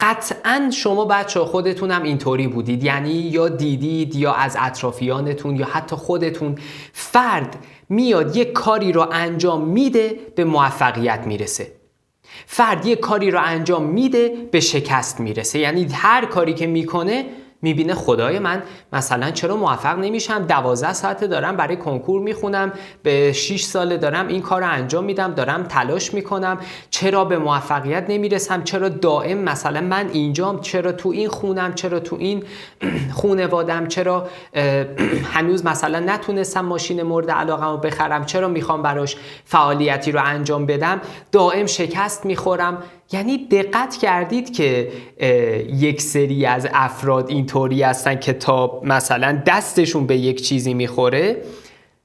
قطعاً شما بچه خودتونم اینطوری بودید، یعنی یا دیدید یا از اطرافیانتون یا حتی خودتون فرد میاد یک کاری رو انجام میده به موفقیت میرسه، فرد یک کاری رو انجام میده به شکست میرسه. یعنی هر کاری که میکنه میبینه خدای من مثلا چرا موفق نمیشم، 12 ساعت دارم برای کنکور میخونم، به 6 ساله دارم این کار رو انجام میدم، دارم تلاش میکنم، چرا به موفقیت نمیرسم، چرا دائم مثلا من اینجام، چرا تو این خونم، چرا تو این خونوادم، چرا هنوز مثلا نتونستم ماشین مورد علاقم رو بخرم، چرا میخوام براش فعالیتی رو انجام بدم، دائم شکست میخورم. یعنی دقت کردید که یک سری از افراد اینطوری هستن که تا مثلا دستشون به یک چیزی میخوره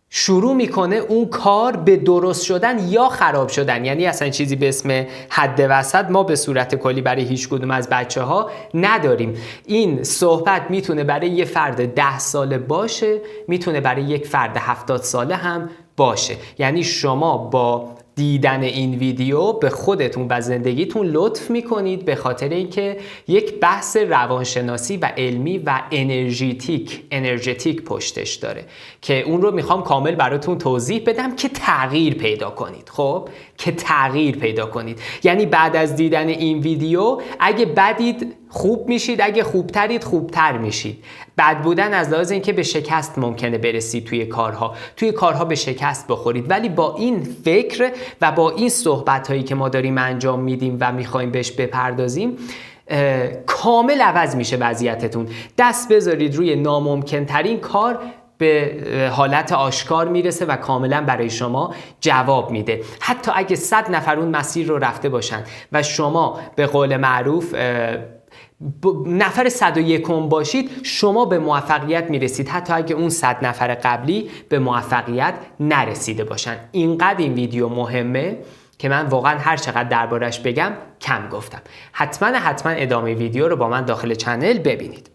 شروع میکنه اون کار به درست شدن یا خراب شدن. یعنی اصلا چیزی به اسم حد وسط ما به صورت کلی برای هیچ کدوم از بچه ها نداریم. این صحبت میتونه برای یه فرد 10 ساله باشه، میتونه برای یک فرد 70 ساله هم باشه. یعنی شما با دیدن این ویدیو به خودتون و زندگیتون لطف میکنید، به خاطر اینکه یک بحث روانشناسی و علمی و انرژیتیک پشتش داره که اون رو میخوام کامل براتون توضیح بدم که تغییر پیدا کنید. خب که تغییر پیدا کنید یعنی بعد از دیدن این ویدیو اگه بدید خوب میشید، اگه خوبترید خوبتر میشید. بد بودن از لحاظ اینکه به شکست ممکنه برسید، توی کارها به شکست بخورید، ولی با این فکر و با این صحبت هایی که ما داریم انجام میدیم و میخوایم بهش بپردازیم کامل عوض میشه وضعیتتون. دست بذارید روی ناممکن ترین کار، به حالت آشکار میرسه و کاملا برای شما جواب میده. حتی اگه 100 نفر اون مسیر رو رفته باشن و شما به قول معروف نفر 101 باشید، شما به موفقیت میرسید حتی اگه اون 100 نفر قبلی به موفقیت نرسیده باشن. اینقدر این ویدیو مهمه که من واقعا هر چقدر دربارش بگم کم گفتم. حتما ادامه ویدیو رو با من داخل چنل ببینید.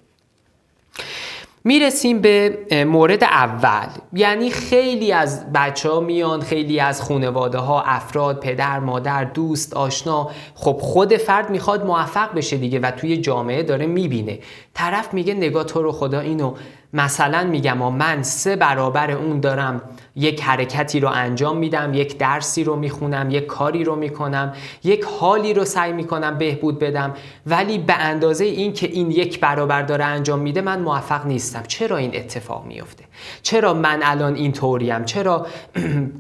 میرسیم به مورد اول. یعنی خیلی از بچه ها میان، خیلی از خانواده ها، افراد، پدر، مادر، دوست، آشنا، خب خود فرد میخواد موفق بشه دیگه و توی جامعه داره میبینه. طرف میگه نگاه تو رو خدا اینو، مثلا میگم من 3 برابر اون دارم یک حرکتی رو انجام میدم، یک درسی رو میخونم، یک کاری رو میکنم، یک حالی رو سعی میکنم بهبود بدم، ولی به اندازه این که این 1 برابر داره انجام میده من موفق نیستم. چرا این اتفاق میفته؟ چرا من الان این طوریم؟ چرا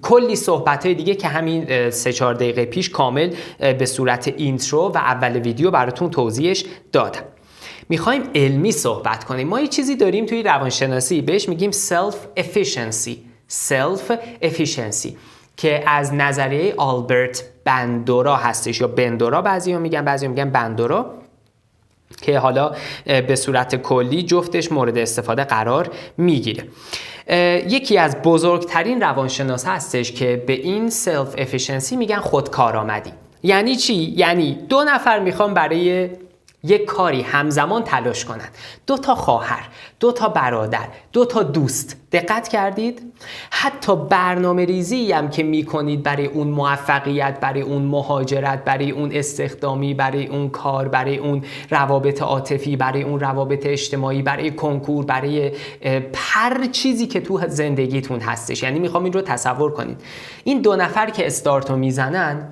کلی صحبت‌های دیگه که همین 3-4 دقیقه پیش کامل به صورت اینترو و اول ویدیو براتون توضیحش دادم. میخوایم علمی صحبت کنیم. ما یه چیزی داریم توی روانشناسی بهش میگیم self efficiency که از نظریه آلبرت بندورا هستش یا بندورا، بعضیا میگن بندورا، که حالا به صورت کلی جفتش مورد استفاده قرار میگیره. یکی از بزرگترین روانشناس هستش که به این سلف افیشنسی میگن خودکارآمدی. یعنی چی؟ یعنی 2 نفر میخوان برای یک کاری همزمان تلاش کنند. 2 تا خواهر، 2 تا برادر، 2 تا دوست. دقت کردید؟ حتی برنامه ریزی هم که میکنید برای اون موفقیت، برای اون مهاجرت، برای اون استخدامی، برای اون کار، برای اون روابط عاطفی، برای اون روابط اجتماعی، برای کنکور، برای هر چیزی که تو زندگیتون هستش. یعنی میخوام این رو تصور کنید. این 2 نفر که استارتو میزنن،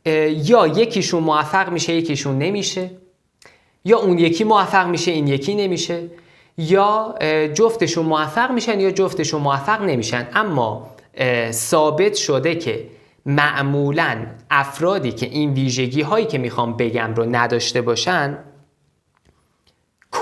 یا یکیشون موفق میشه یکیشون نمیشه، یا اون یکی موفق میشه این یکی نمیشه، یا جفتشون موفق میشن یا جفتشون موفق نمیشن. اما ثابت شده که معمولاً افرادی که این ویژگی هایی که میخوام بگم رو نداشته باشن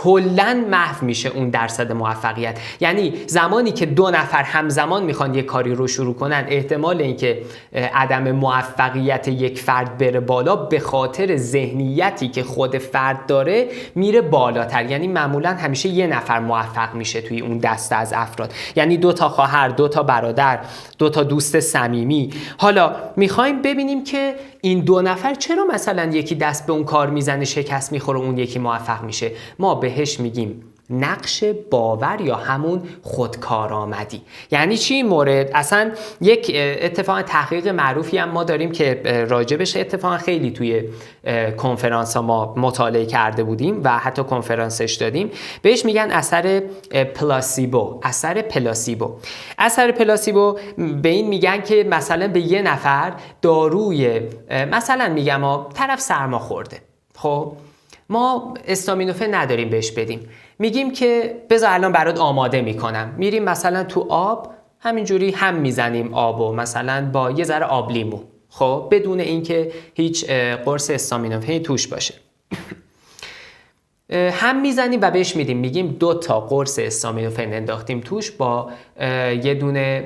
کلن محو میشه اون درصد موفقیت. یعنی زمانی که 2 نفر همزمان میخوان یک کاری رو شروع کنن، احتمال اینکه عدم موفقیت یک فرد بره بالا به خاطر ذهنیتی که خود فرد داره میره بالاتر. یعنی معمولا همیشه 1 نفر موفق میشه توی اون دسته از افراد. یعنی 2 تا خواهر، 2 تا برادر، 2 تا دوست صمیمی. حالا میخوایم ببینیم که این 2 نفر چرا مثلا یکی دست به اون کار میزنه شکست میخوره، اون یکی موفق میشه. ما بهش میگیم نقش باور یا همون خودکارآمدی. یعنی چی این مورد؟ اصلا یک اتفاق تحقیق معروفی هم ما داریم که راجبش اتفاقا خیلی توی کنفرانس ها ما مطالعه کرده بودیم و حتی کنفرانسش دادیم. بهش میگن اثر پلاسیبو. اثر پلاسیبو به این میگن که مثلا به یه نفر داروی، مثلا میگم طرف سرما خورده، خب ما استامینوفن نداریم بهش بدیم، میگیم که بذار الان برات آماده میکنم، میریم مثلا تو آب همینجوری هم میزنیم آبو مثلا با یه ذره آب لیمو، خب بدون اینکه هیچ قرص استامینوفن توش باشه هم میزنیم و بهش میدیم، میگیم 2 تا قرص استامینوفن انداختیم توش با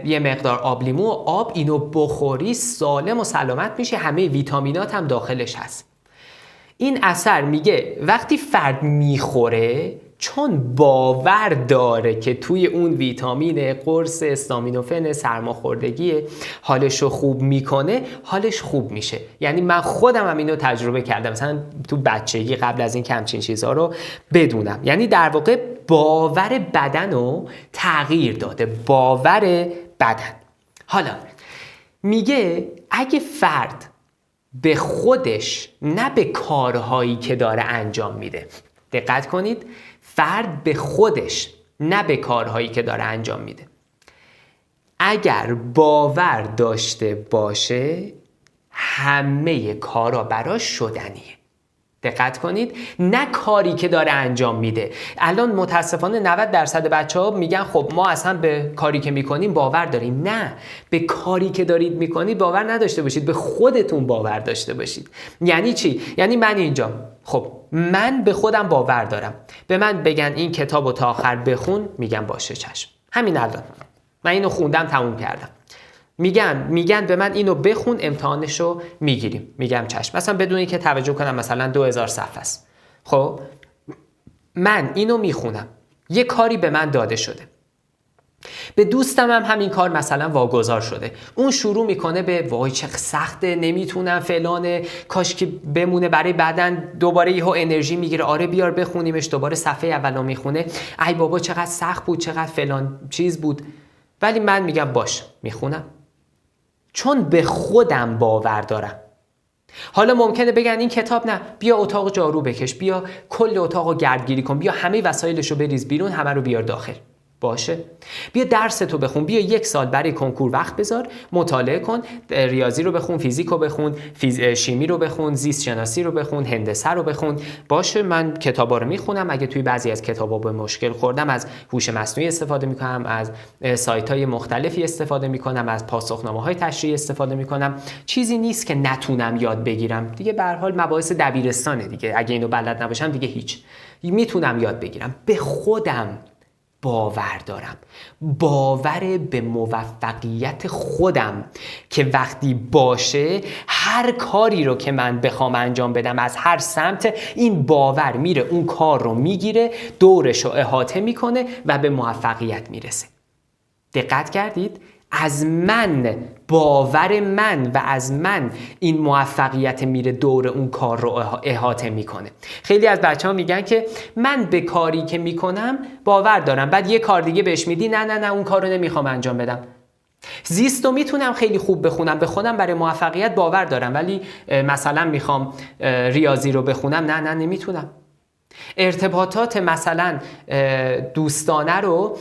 یه مقدار آب لیمو و آب، اینو بخوری سالم و سلامت میشه، همه ویتامینات هم داخلش هست. این اثر میگه وقتی فرد میخوره، چون باور داره که توی اون ویتامین قرص استامینوفن سرماخوردگی حالش رو خوب میکنه، حالش خوب میشه. یعنی من خودم هم اینو تجربه کردم، مثلا تو بچگی قبل از این که همچین چیزها رو بدونم. یعنی در واقع باور بدن رو تغییر داده، باور بدن. حالا میگه اگه فرد به خودش نه به کارهایی که داره انجام میده، دقت کنید، فرد به خودش نه به کارهایی که داره انجام میده، اگر باور داشته باشه همه کارا براش شدنیه. دقت کنید، نه کاری که داره انجام میده. الان متاسفانه 90% بچه‌ها میگن خب ما اصلا به کاری که میکنیم باور داریم. نه، به کاری که دارید میکنید باور نداشته باشید، به خودتون باور داشته باشید. یعنی چی؟ یعنی من اینجا، خب من به خودم باور دارم، به من بگن این کتابو تا آخر بخون، میگم باشه چشم، همین الان من اینو خوندم تموم کردم. میگن به من اینو بخون امتحانشو میگیریم، میگم چشم، مثلا بدون اینکه توجه کنم مثلا 2000 صفحه است. خب من اینو میخونم، یه کاری به من داده شده، به دوستم هم همین کار مثلا واگذار شده، اون شروع میکنه به وای چه سخته، نمیتونم فلانه، کاش که بمونه برای بعدن، دوباره یهو انرژی میگیره، آره بیار بخونیمش، دوباره صفحه اولو میخونه، ای بابا چقدر سخت بود، چقدر فلان چیز بود. ولی من میگم باش میخونم، چون به خودم باور دارم. حالا ممکنه بگن این کتاب نه، بیا اتاق جارو بکش، بیا کل اتاقو گردگیری کن، بیا همه وسایلشو بریز بیرون، همه رو بیار داخل. باشه، بیا درستو بخون، بیا 1 سال برای کنکور وقت بذار، مطالعه کن، ریاضی رو بخون، فیزیک رو بخون، شیمی رو بخون، زیست شناسی رو بخون، هندسه رو بخون. باشه، من کتابا رو میخونم، اگه توی بعضی از کتابا به مشکل خوردم از هوش مصنوعی استفاده میکنم، از سایت‌های مختلفی استفاده میکنم، از پاسخنامه‌های تشریحی استفاده میکنم. چیزی نیست که نتونم یاد بگیرم دیگه، به هر حال مباحث دبیرستانه دیگه، اگه اینو بلد نباشم دیگه هیچ، میتونم یاد بگیرم. به خودم باور دارم، باور به موفقیت خودم که وقتی باشه هر کاری رو که من بخوام انجام بدم از هر سمت، این باور میره اون کار رو میگیره، دورش رو احاطه میکنه و به موفقیت میرسه. دقت کردید؟ از من، باور من و از من این موفقیت میره دور اون کار رو احاطه میکنه. خیلی از بچه ها میگن که من به کاری که میکنم باور دارم، بعد یه کار دیگه بهش میدی، نه اون کار رو نمیخوام انجام بدم. زیست رو میتونم خیلی خوب بخونم، به خودم برای موفقیت باور دارم، ولی مثلا میخوام ریاضی رو بخونم، نه نمیتونم. ارتباطات مثلا دوستانه رو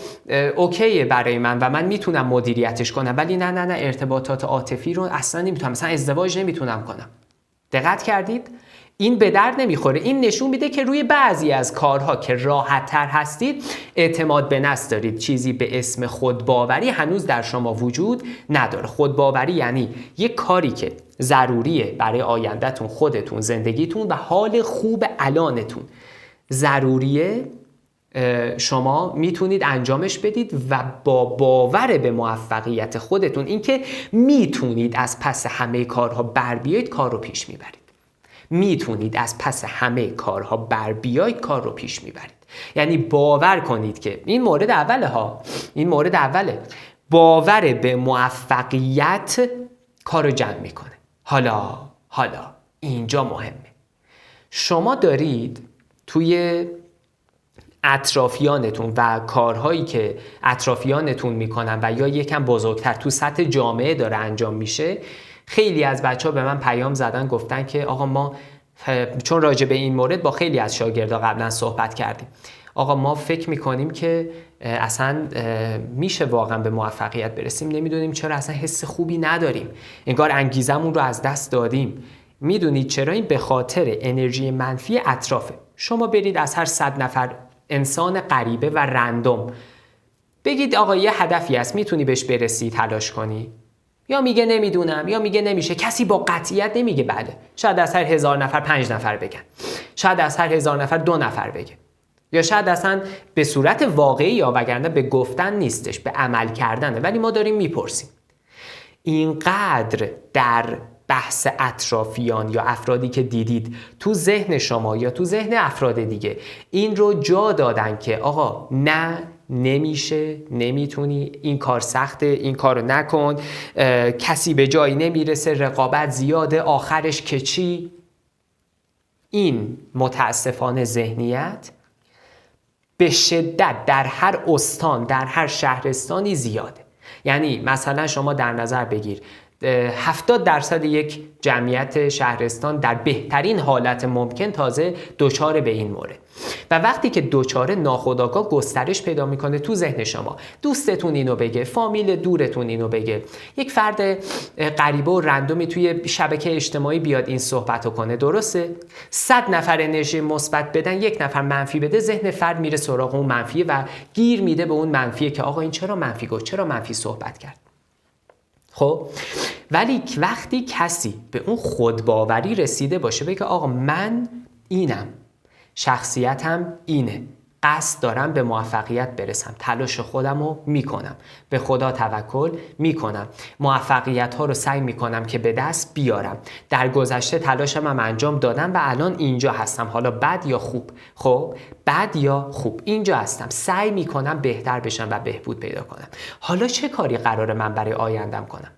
اوکیه برای من و من میتونم مدیریتش کنم، ولی نه ارتباطات عاطفی رو اصلا نمیتونم، مثلا ازدواج نمیتونم کنم. دقت کردید؟ این به درد نمیخوره. این نشون میده که روی بعضی از کارها که راحت تر هستید اعتماد به نفس دارید، چیزی به اسم خودباوری هنوز در شما وجود نداره. خودباوری یعنی یک کاری که ضروریه برای آیندهتون، خودتون، زندگیتون و حال خوب الانتون ضروریه، شما میتونید انجامش بدید و با باور به موفقیت خودتون، اینکه میتونید از پس همه کارها بر بیایید، کار رو پیش میبرید. میتونید از پس همه کارها بر بیایید، کار رو پیش میبرید. یعنی باور کنید که این مورد اوله ها، این مورد اوله، باور به موفقیت کار رو جمع میکنه. حالا اینجا مهمه. شما دارید توی اطرافیانتون و کارهایی که اطرافیانتون میکنن و یا یکم بزرگتر تو سطح جامعه داره انجام میشه، خیلی از بچه‌ها به من پیام زدن گفتن که آقا ما، چون راجع به این مورد با خیلی از شاگردا قبلا صحبت کردیم، آقا ما فکر میکنیم که اصلا میشه واقعا به موفقیت برسیم، نمیدونیم چرا، اصلا حس خوبی نداریم، انگار انگیزمون رو از دست دادیم. میدونید چرا؟ این به خاطر انرژی منفی اطرافه. شما برید از هر 100 نفر انسان غریبه و رندوم بگید آقا یه هدفی هست، میتونی بهش برسی، تلاش کنی؟ یا میگه نمیدونم، یا میگه نمیشه. کسی با قطعیت نمیگه بله. شاید از هر 1000 نفر 5 نفر بگن، شاید از هر 1000 نفر 2 نفر بگه، یا شاید اصلا به صورت واقعی، یا وگرنه به گفتن نیستش، به عمل کردنه. ولی ما داریم میپرسیم. اینقدر در بحث اطرافیان یا افرادی که دیدید تو ذهن شما یا تو ذهن افراد دیگه این رو جا دادن که آقا نه، نمیشه، نمیتونی، این کار سخته، این کار رو نکن، کسی به جایی نمیرسه، رقابت زیاده، آخرش که چی؟ این متاسفانه ذهنیت به شدت در هر استان، در هر شهرستانی زیاده. یعنی مثلا شما در نظر بگیر 70% یک جمعیت شهرستان در بهترین حالت ممکن تازه دوچاره به این مورد، و وقتی که دوچاره ناخودآگاه گسترش پیدا میکنه تو ذهن شما، دوستتون اینو بگه، فامیل دورتون اینو بگه، یک فرد غریبه و رندومی توی شبکه اجتماعی بیاد این صحبتو کنه، درسته؟ 100 نفر انرژی مثبت بدن، 1 نفر منفی بده، ذهن فرد میره سراغ اون منفیه و گیر میده به اون منفیه که آقا این چرا منفی گفت، چرا منفی صحبت کرد. خب ولی وقتی کسی به اون خودباوری رسیده باشه، بگه آقا من اینم، شخصیتم اینه، قصد دارم به موفقیت برسم، تلاش خودم رو میکنم، به خدا توکل میکنم، موفقیت ها رو سعی میکنم که به دست بیارم، در گذشته تلاشم هم انجام دادم و الان اینجا هستم، حالا بد یا خوب، خب بد یا خوب اینجا هستم، سعی میکنم بهتر بشم و بهبود پیدا کنم. حالا چه کاری قراره من برای آیندم کنم؟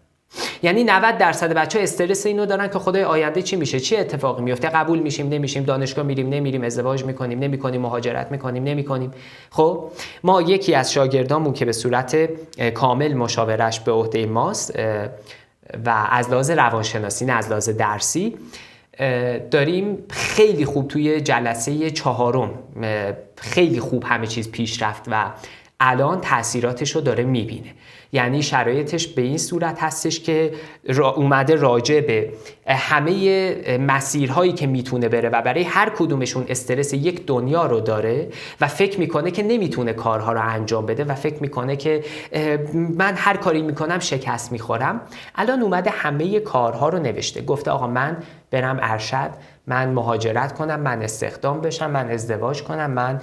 یعنی 90% بچه‌ها استرس اینو دارن که خدای آینده چی میشه، چی اتفاقی میفته، قبول میشیم نمیشیم، دانشگاه میریم نمیریم، ازدواج میکنیم نمیکنیم، مهاجرت میکنیم نمیکنیم. خب ما یکی از شاگردامون که به صورت کامل مشاورش به عهده ماست و از لحاظ روانشناسی نه از لحاظ درسی، داریم خیلی خوب توی جلسه 4 خیلی خوب همه چیز پیش رفت و الان تأثیراتش رو داره میبینه. یعنی شرایطش به این صورت هستش که اومده راجع به همه مسیرهایی که میتونه بره و برای هر کدومشون استرس یک دنیا رو داره و فکر میکنه که نمیتونه کارها رو انجام بده و فکر میکنه که من هر کاری میکنم شکست میخورم. الان اومده همه کارها رو نوشته، گفته آقا من برم ارشد، من مهاجرت کنم، من استخدام بشم، من ازدواج کنم، من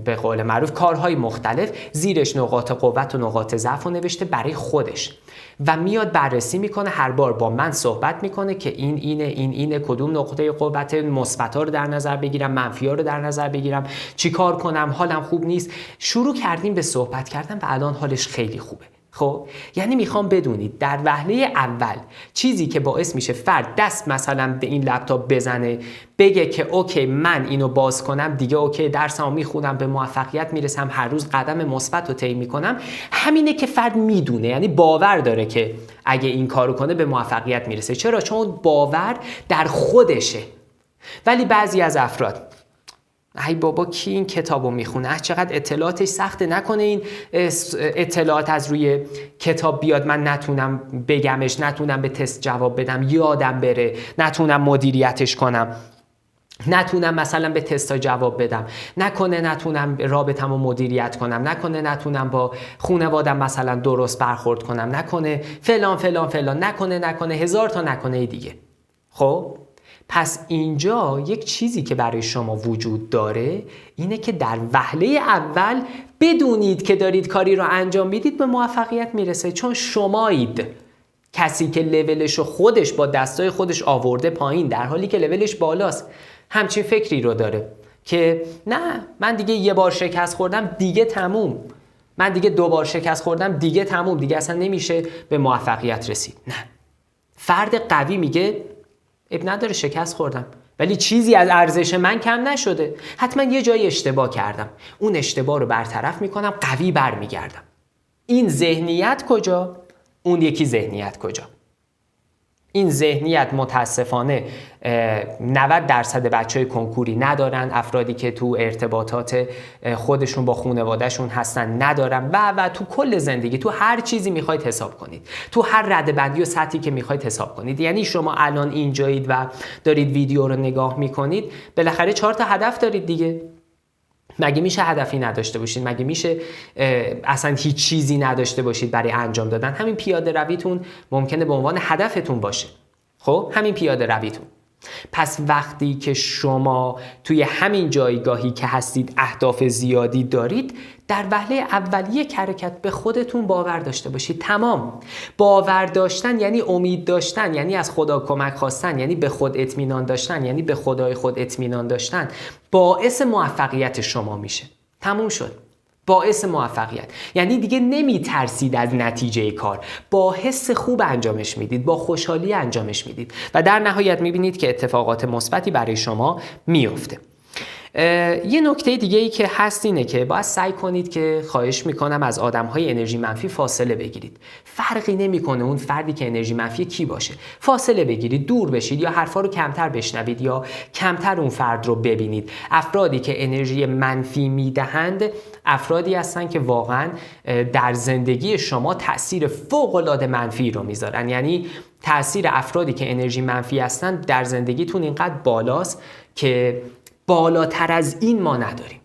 به قول معروف کارهای مختلف، زیرش نقاط قوت و نقاط ضعف رو نوشته برای خودش و میاد بررسی میکنه، هر بار با من صحبت میکنه که این اینه، کدوم نقطه قوت مثبت‌ها رو در نظر بگیرم، منفی‌ها رو در نظر بگیرم، چی کار کنم، حالم خوب نیست. شروع کردیم به صحبت کردن و الان حالش خیلی خوبه. خب یعنی میخوام بدونید در وهله اول چیزی که باعث میشه فرد دست مثلا به این لپتاپ بزنه بگه که اوکی من اینو باز کنم دیگه، اوکی درسمو میخونم، به موفقیت میرسم، هر روز قدم مثبت رو طی میکنم، همینه که فرد میدونه، یعنی باور داره که اگه این کارو کنه به موفقیت میرسه. چرا؟ چون باور در خودشه. ولی بعضی از افراد ای بابا کی این کتابو میخونه، چقدر اطلاعاتش سخته، نکنه این اطلاعات از روی کتاب بیاد من نتونم بگمش، نتونم به تست جواب بدم، یادم بره، نتونم مدیریتش کنم، نتونم مثلا به تستا جواب بدم، نتونم رابطمو مدیریت کنم، نتونم با خانواده‌ام مثلا درست برخورد کنم، نکنه فلان فلان فلان، نکنه هزار تا نکنه دیگه. خب پس اینجا یک چیزی که برای شما وجود داره اینه که در وهله اول بدونید که دارید کاری رو انجام میدید به موفقیت میرسه، چون شمایید کسی که لولش خودش با دستای خودش آورده پایین در حالی که لولش بالاست. همچین فکری رو داره که نه من دیگه یه بار شکست خوردم دیگه تموم، من دیگه 2 بار شکست خوردم دیگه تموم، دیگه اصلا نمیشه به موفقیت رسید. نه، فرد قوی میگه اب نداره شکست خوردم، ولی چیزی از ارزش من کم نشده. حتما یه جایی اشتباه کردم، اون اشتباه رو برطرف میکنم، قوی برمیگردم. این ذهنیت کجا؟ اون یکی ذهنیت کجا؟ این ذهنیت متاسفانه 90% بچهای کنکوری ندارن، افرادی که تو ارتباطات خودشون با خانواده‌شون هستن ندارن و تو کل زندگی تو هر چیزی میخواید حساب کنید، تو هر رده‌بندی و سطحی که میخواید حساب کنید. یعنی شما الان اینجایید و دارید ویدیو رو نگاه میکنید، بالاخره 4 تا هدف دارید دیگه. مگه میشه هدفی نداشته باشید؟ مگه میشه اصلا هیچ چیزی نداشته باشید برای انجام دادن؟ همین پیاده رویتون ممکنه به عنوان هدفتون باشه. خب همین پیاده رویتون. پس وقتی که شما توی همین جایگاهی که هستید اهداف زیادی دارید، در وهله اولیه حرکت به خودتون باور داشته باشید. تمام. باور داشتن یعنی امید داشتن، یعنی از خدا کمک خواستن، یعنی به خود اطمینان داشتن، یعنی به خدای خود اطمینان داشتن باعث موفقیت شما میشه. تموم شد. باعث موفقیت یعنی دیگه نمی ترسید از نتیجه کار، با حس خوب انجامش میدید، با خوشحالی انجامش میدید و در نهایت میبینید که اتفاقات مثبتی برای شما میفته. یه نکته دیگه ای که هست اینه که باید سعی کنید که خواهش میکنم از آدم‌های انرژی منفی فاصله بگیرید. فرقی نمیکنه اون فردی که انرژی منفی کی باشه، فاصله بگیرید، دور بشید یا حرفا رو کمتر بشنوید یا کمتر اون فرد رو ببینید. افرادی که انرژی منفی میدهند افرادی هستن که واقعا در زندگی شما تأثیر فوق‌العاده منفی رو میذارن. یعنی تأثیر افرادی که انرژی منفی هستن در زندگیتون اینقدر بالاست که بالاتر از این ما نداریم.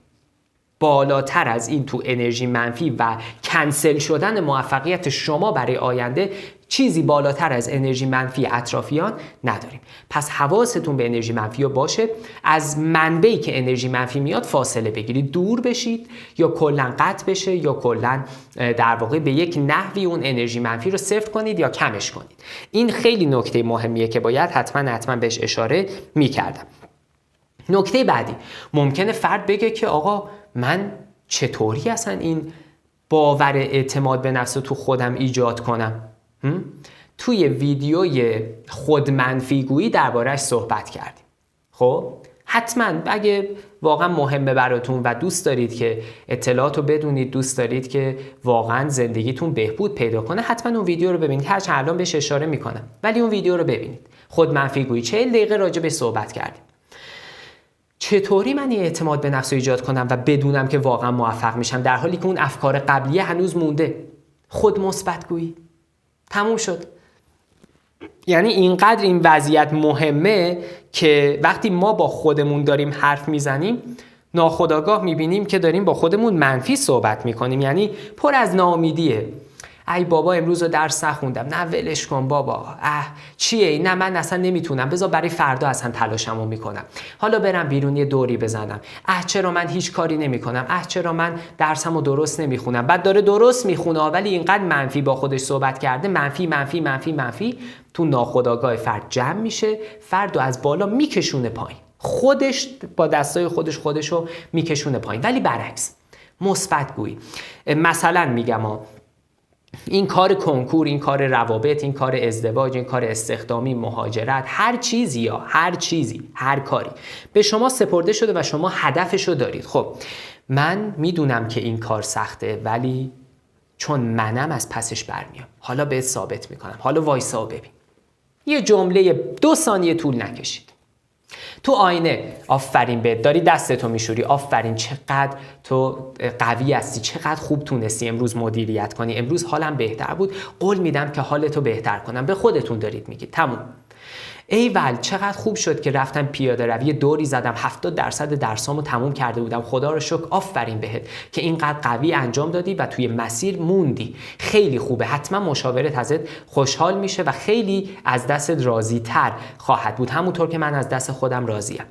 بالاتر از این تو انرژی منفی و کنسل شدن موفقیت شما برای آینده چیزی بالاتر از انرژی منفی اطرافیان نداریم. پس حواستون به انرژی منفی باشه. از منبعی که انرژی منفی میاد فاصله بگیرید، دور بشید یا کلا قطع بشه یا کلا در واقع به یک نحوی اون انرژی منفی رو صفر کنید یا کمش کنید. این خیلی نکته مهمیه که باید حتما بهش اشاره میکردم. نکته بعدی، ممکنه فرد بگه که آقا من چطوری اصلا این باور اعتماد به نفس رو تو خودم ایجاد کنم؟ توی ویدیوی خودمنفیگویی درباره‌اش صحبت کردیم. خب حتما اگه واقعا مهمه براتون و دوست دارید که اطلاعات رو بدونید، دوست دارید که واقعا زندگیتون بهبود پیدا کنه، حتما اون ویدیو رو ببینید. هرچند الان بهش اشاره میکنم ولی اون ویدیو رو ببینید. خودمنفیگویی 40 دقیقه راجع به صحبت کردیم. چطوری من این اعتماد به نفس رو ایجاد کنم و بدونم که واقعا موفق میشم در حالی که اون افکار قبلیه هنوز مونده؟ خود مثبت‌گویی. تموم شد. یعنی اینقدر این وضعیت مهمه که وقتی ما با خودمون داریم حرف میزنیم ناخودآگاه میبینیم که داریم با خودمون منفی صحبت میکنیم. یعنی پر از ناامیدیه. ای بابا امروز رو درس نخوندم، نه ولش کن بابا، چیه، نه من اصلا نمیتونم، بذار برای فردا اصلا تلاشمو میکنم، حالا برم بیرون یه دوری بزنم، چرا من هیچ کاری نمیکنم، چرا من درسمو درست نمیخونم. بعد داره درست میخونه ولی اینقدر منفی با خودش صحبت کرده، منفی تو ناخودآگاه فرد جمع میشه، فردو از بالا میکشونه پایین، خودش با دستای خودشو میکشونه پایین. ولی برعکس مثبت گویی، مثلا میگم این کار کنکور، این کار روابط، این کار ازدواج، این کار استخدامی، مهاجرت، هر چیزی، هر کاری به شما سپرده شده و شما هدفشو دارید. خب من میدونم که این کار سخته ولی چون منم از پسش برمیام، حالا بهت ثابت میکنم، حالا وایسا و ببین. یه جمله 2 ثانیه طول نکشید. تو آینه آفرین بهت، داری دستتو میشوری، آفرین چقدر تو قوی هستی، چقدر خوب تونستی امروز مدیریت کنی، امروز حالم بهتر بود، قول میدم که حالتو بهتر کنم. به خودتون دارید میگید. تموم. ایول چقدر خوب شد که رفتم پیاده روی دوری زدم، 70% درسامو تموم کرده بودم، خدا رو شکر، آفرین بهت که اینقدر قوی انجام دادی و توی مسیر موندی. خیلی خوبه، حتما مشاورت ازت خوشحال میشه و خیلی از دستت راضی تر خواهد بود، همونطور که من از دست خودم راضیم.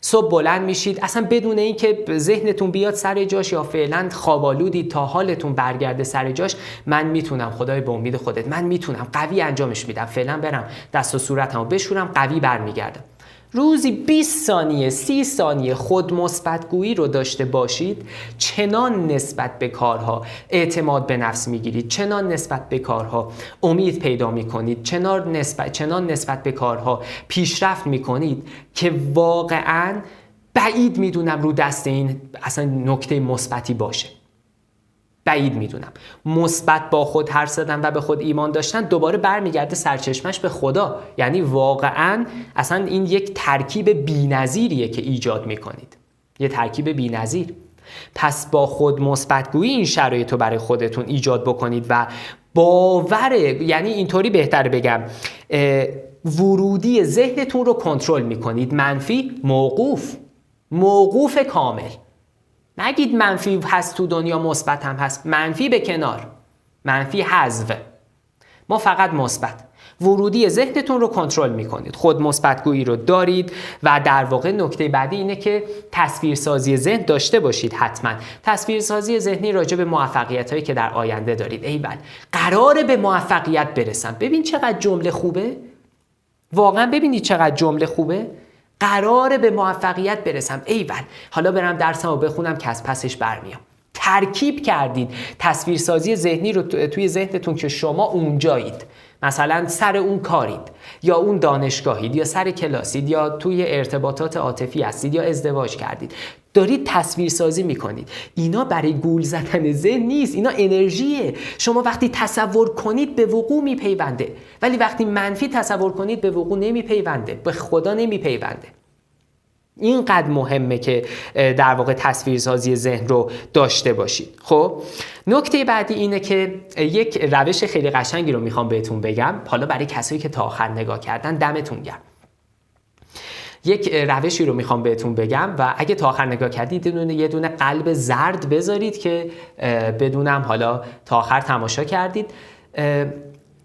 صبح بلند میشید اصلا بدون اینکه ذهنتون بیاد سر جاش یا فعلا خوابالودید تا حالتون برگرده سر جاش، من میتونم، خدای به امید خودت، من میتونم، قوی انجامش میدم، فعلا برم دست و صورتمو بشورم، قوی برمیگردم. روزی 20 ثانیه 30 ثانیه خود مثبت‌گویی رو داشته باشید، چنان نسبت به کارها اعتماد به نفس میگیرید، چنان نسبت به کارها امید پیدا میکنید، چنان نسبت به کارها پیشرفت میکنید که واقعاً بعید میدونم رو دست این اصلا نکته مثبتی باشه. بعید میدونم. مثبت با خود حرف زدن و به خود ایمان داشتن دوباره برمیگرده سرچشمش به خدا. یعنی واقعاً اصلا این یک ترکیب بی‌نظیریه که ایجاد میکنید. یه ترکیب بی‌نظیر. پس با خود مثبت‌گویی این شرایط رو برای خودتون ایجاد بکنید و یعنی اینطوری بهتر بگم، ورودی ذهنتون رو کنترل میکنید. منفی موقوف کامل. نگید منفی هست تو دنیا مثبت هم هست. منفی به کنار، منفی حذف، ما فقط مثبت. ورودی ذهنتون رو کنترل میکنید، خود مثبت‌گویی رو دارید و در واقع نکته بعدی اینه که تصویرسازی ذهن داشته باشید. حتما تصویرسازی ذهنی راجع به موفقیت‌هایی که در آینده دارید. ایول قراره به موفقیت برسم. ببین چقدر جمله خوبه. واقعا ببینید چقدر جمله خوبه. قراره به موفقیت برسم. ایول حالا برم درسمو بخونم که از پسش برمیام. ترکیب کردید تصویرسازی ذهنی رو توی ذهنتون که شما اونجایید، مثلا سر اون کارید یا اون دانشگاهید یا سر کلاسید یا توی ارتباطات عاطفی هستید یا ازدواج کردید، دارید تصویرسازی میکنید. اینا برای گول زدن ذهن نیست، اینا انرژیه. شما وقتی تصور کنید به وقوع میپیونده، ولی وقتی منفی تصور کنید به وقوع نمیپیونده، به خدا نمیپیونده. اینقدر مهمه که در واقع تصویرسازی ذهن رو داشته باشید. خب نکته بعدی اینه که یک روش خیلی قشنگی رو میخوام بهتون بگم. حالا برای کسایی که تا آخر نگاه کردن دمتون گرم. یک روشی رو میخوام بهتون بگم و اگه تا آخر نگاه کردید یه دونه قلب زرد بذارید که بدونم حالا تا آخر تماشا کردید.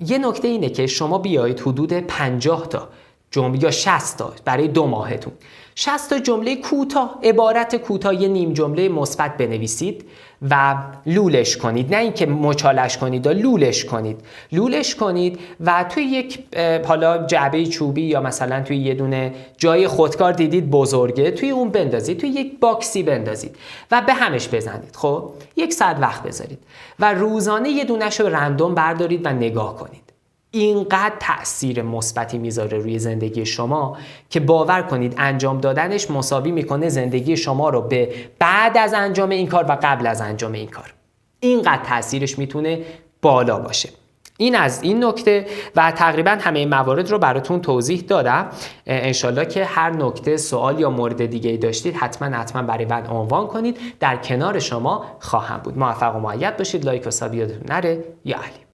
یه نکته اینه که شما بیایید حدود 50 تا جمله یا 60 تا برای 2 ماهتون 60 تا جمله کوتاه، عبارت کوتاه، یه نیم جمله مثبت بنویسید و لولش کنید. نه اینکه مچالش کنید، لولش کنید و توی یک حالا جعبه چوبی یا مثلا توی یه دونه جای خودکار دیدید بزرگه، توی اون بندازید، توی یک باکسی بندازید و به همش بزنید. خب 1 ساعت وقت بذارید و روزانه یه دونه‌شو رندوم بردارید و نگاه کنید. اینقدر تأثیر مثبتی میذاره روی زندگی شما که باور کنید انجام دادنش مساوی میکنه زندگی شما رو به بعد از انجام این کار و قبل از انجام این کار. اینقدر تأثیرش میتونه بالا باشه. این از این نکته و تقریبا همه این موارد رو براتون توضیح دادم. انشالله که هر نکته سوال یا مورد دیگه داشتید حتما برای من عنوان کنید. در کنار شما خواهم بود. موفق و مؤید باشید. لایک و ساب یادتون نره. یا علی.